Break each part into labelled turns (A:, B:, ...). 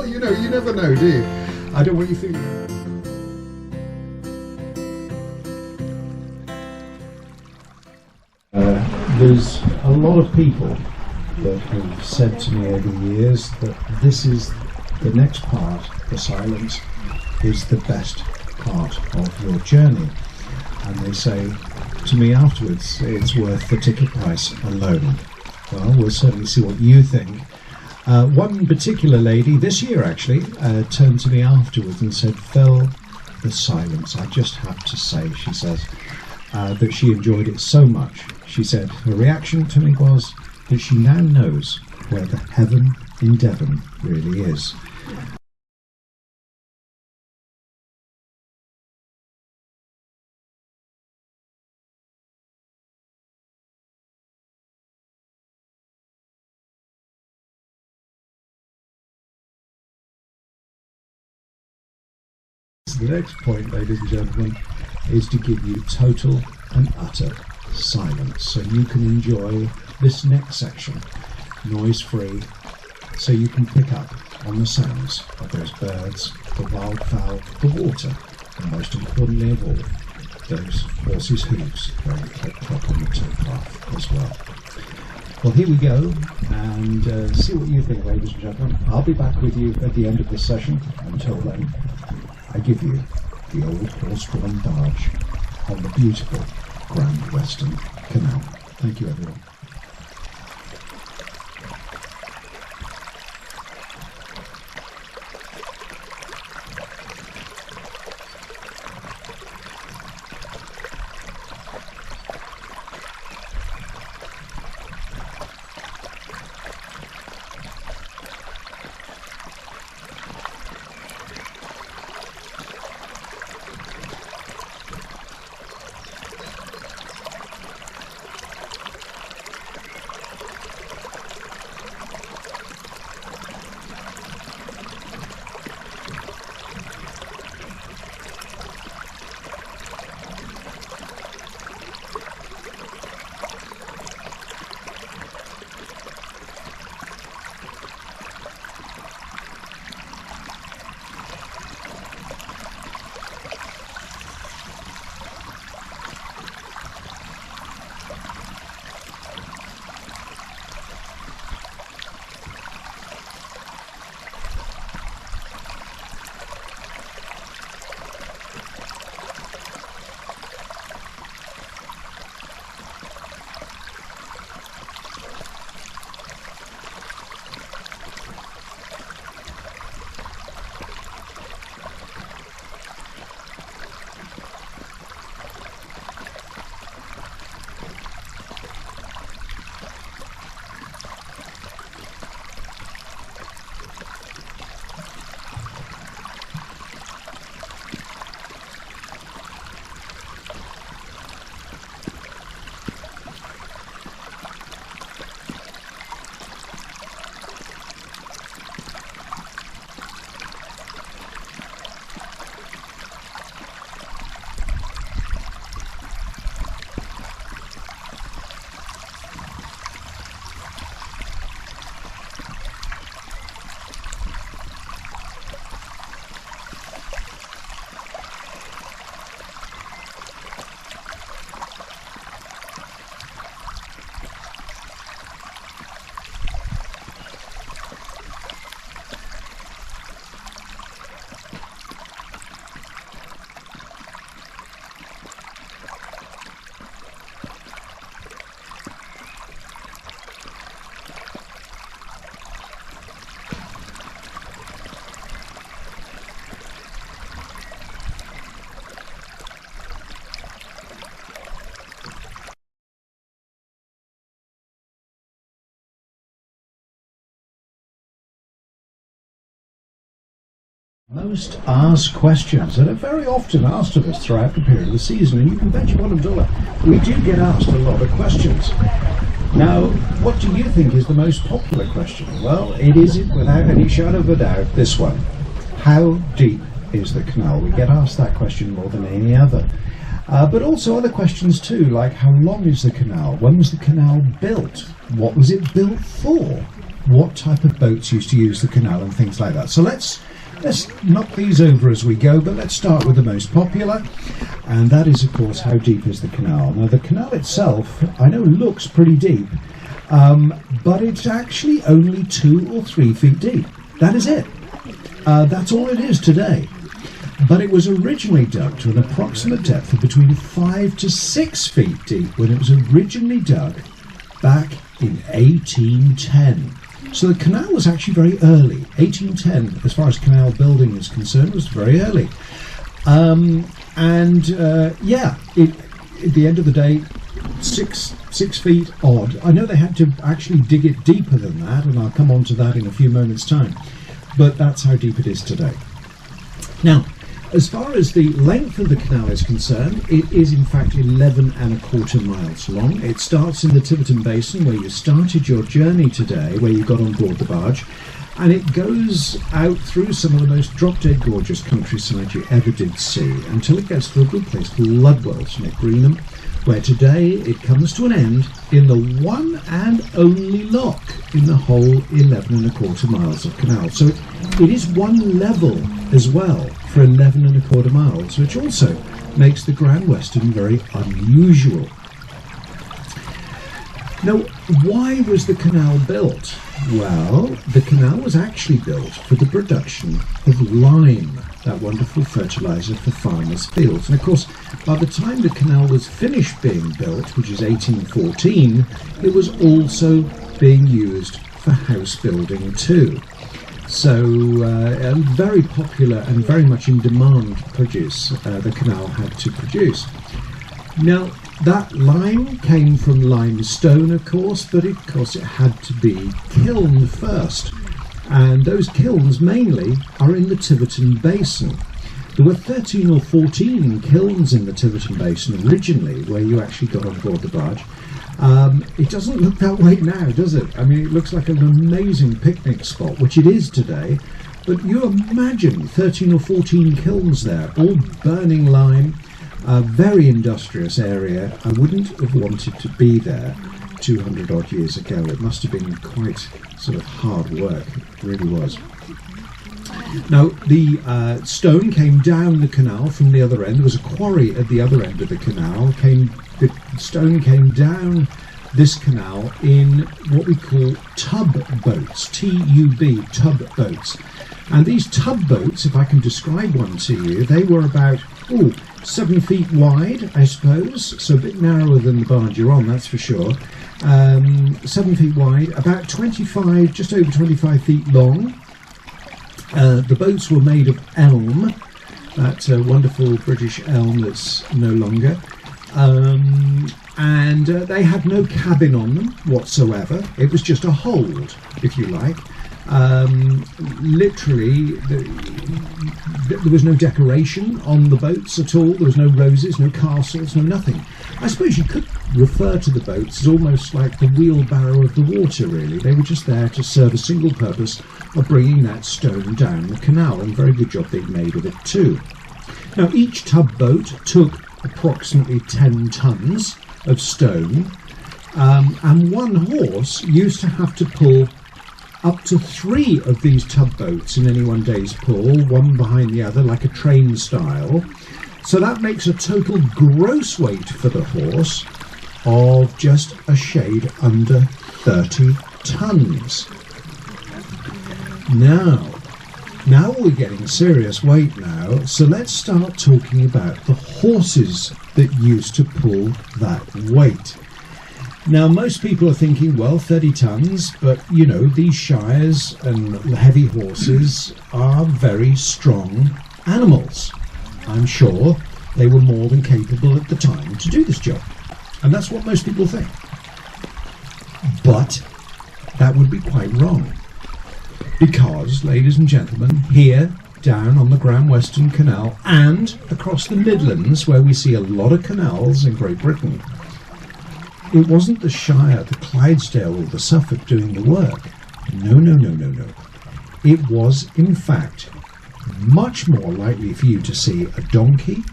A: Well, you know, you never know, do you? I don't want you thinking. There's a lot of people that have said to me over the years that this is the next part, the silence, is the best part of your journey. And they say to me afterwards, it's worth the ticket price alone. Well, we'll certainly see what you think. One particular lady, this year actually, turned to me afterwards and said, Phil, the silence, I just have to say, she says, that she enjoyed it so much. She said her reaction to me was that she now knows where the heaven in Devon really is. The next point, ladies and gentlemen, is to give you total and utter silence so you can enjoy this next section noise free, so you can pick up on the sounds of those birds, the wildfowl, the water, and most importantly of all, those horses' hooves going clip-clop on the towpath as well. Well, here we go, and see what you think, ladies and gentlemen. I'll be back with you at the end of this session. Until then, I give you the old horse-drawn barge on the beautiful Grand Western Canal. Thank you, everyone. Most asked questions that are very often asked of us throughout the period of the season, and you can bet your bottom dollar we do get asked a lot of questions. Now, what do you think is the most popular question? Well, it is, without any shadow of a doubt, this one. How deep is the canal? We get asked that question more than any other. But also other questions too, like how long is the canal? When was the canal built? What was it built for? what type of boats used to use the canal and things like that. So let's knock these over as we go, but let's start with the most popular, and that is, of course, how deep is the canal. Now, the canal itself, I know, looks pretty deep, but it's actually only 2 or 3 feet deep. That is it. That's all it is today. But it was originally dug to an approximate depth of between 5 to 6 feet deep when it was originally dug back in 1810. So the canal was actually very early. 1810, as far as canal building is concerned, was very early. At the end of the day, 6 feet odd. I know they had to actually dig it deeper than that, and I'll come on to that in a few moments' time. But that's how deep it is today. Now, as far as the length of the canal is concerned, it is in fact 11¼ miles long. It starts in the Tiverton Basin, where you started your journey today, where you got on board the barge, and it goes out through some of the most drop-dead gorgeous countryside you ever did see, until it gets to a good place called Ludwell's near Greenham, where today it comes to an end in the one and only lock in the whole 11¼ miles of canal. So it is one level as well for 11¼ miles, which also makes the Grand Western very unusual. Now, why was the canal built? Well, the canal was actually built for the production of lime, that wonderful fertiliser for farmers' fields. And of course, by the time the canal was finished being built, which is 1814, it was also being used for house building too. So a very popular and very much in demand produce the canal had to produce. Now, that lime came from limestone, of course, but it had to be kilned first. And those kilns mainly are in the Tiverton Basin. There were 13 or 14 kilns in the Tiverton Basin originally, where you actually got on board the barge. It doesn't look that way now, does it? I mean, it looks like an amazing picnic spot, which it is today. But you imagine 13 or 14 kilns there, all burning lime. A very industrious area. I wouldn't have wanted to be there 200 odd years ago. It must have been quite sort of hard work. It really was. Now, the stone came down the canal from the other end. There was a quarry at the other end of the canal. The stone came down this canal in what we call tub boats, T-U-B, tub boats. And these tub boats, if I can describe one to you, they were about 7 feet wide, I suppose, so a bit narrower than the barge you're on, that's for sure. 7 feet wide, about 25, just over 25 feet long. The boats were made of elm, that wonderful British elm that's no longer. And they had no cabin on them whatsoever. It was just a hold, if you like. Literally, there was no decoration on the boats at all. There was no roses, no castles, no nothing. I suppose you could refer to the boats as almost like the wheelbarrow of the water, really. They were just there to serve a single purpose of bringing that stone down the canal, and a very good job they'd made of it too. Now, each tub boat took approximately 10 tons of stone, and one horse used to have to pull up to 3 of these tub boats in any one day's pull, one behind the other, like a train style. So that makes a total gross weight for the horse of just a shade under 30 tons. Now we're getting serious weight now, so let's start talking about the horses that used to pull that weight. Now, most people are thinking, well, 30 tons, but, you know, these shires and heavy horses are very strong animals. I'm sure they were more than capable at the time to do this job. And that's what most people think. But that would be quite wrong. Because, ladies and gentlemen, here down on the Grand Western Canal and across the Midlands, where we see a lot of canals in Great Britain, it wasn't the Shire, the Clydesdale or the Suffolk doing the work. No. It was, in fact, much more likely for you to see a donkey,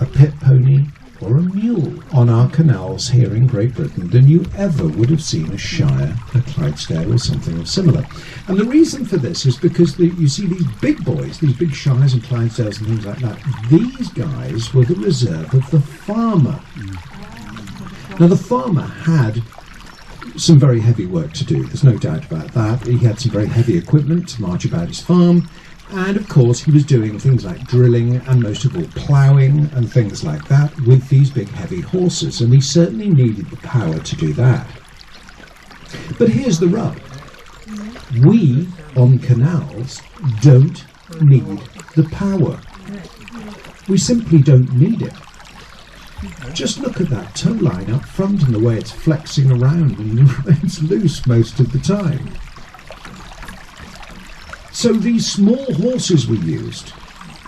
A: a pit pony, or a mule on our canals here in Great Britain than you ever would have seen a Shire, a Clydesdale or something similar. And the reason for this is because you see these big boys, these big Shires and Clydesdales and things like that, these guys were the reserve of the farmer. Now the farmer had some very heavy work to do, there's no doubt about that. He had some very heavy equipment to march about his farm, and of course he was doing things like drilling and most of all ploughing and things like that with these big heavy horses, and he certainly needed the power to do that. But here's the rub. We on canals don't need the power. We simply don't need it. Just look at that tow line up front and the way it's flexing around and it's loose most of the time. So these small horses were used,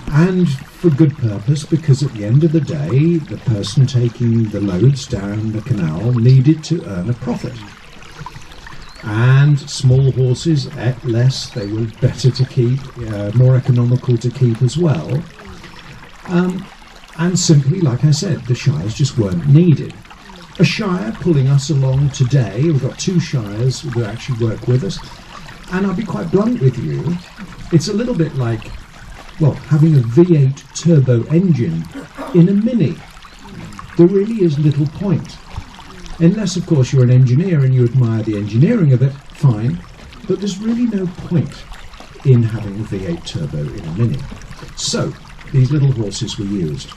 A: and for good purpose, because at the end of the day the person taking the loads down the canal needed to earn a profit. And small horses ate less, they were better to keep, more economical to keep as well. And simply, like I said, the Shires just weren't needed. A Shire pulling us along today, we've got 2 Shires that actually work with us, and I'll be quite blunt with you, it's a little bit like, well, having a V8 turbo engine in a Mini. There really is little point. Unless, of course, you're an engineer and you admire the engineering of it, fine, but there's really no point in having a V8 turbo in a Mini. So, these little horses were used.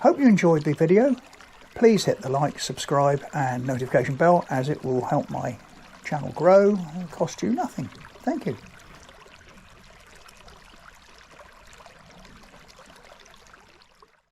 B: Hope you enjoyed the video. Please hit the like, subscribe and notification bell, as it will help my channel grow and cost you nothing. Thank you.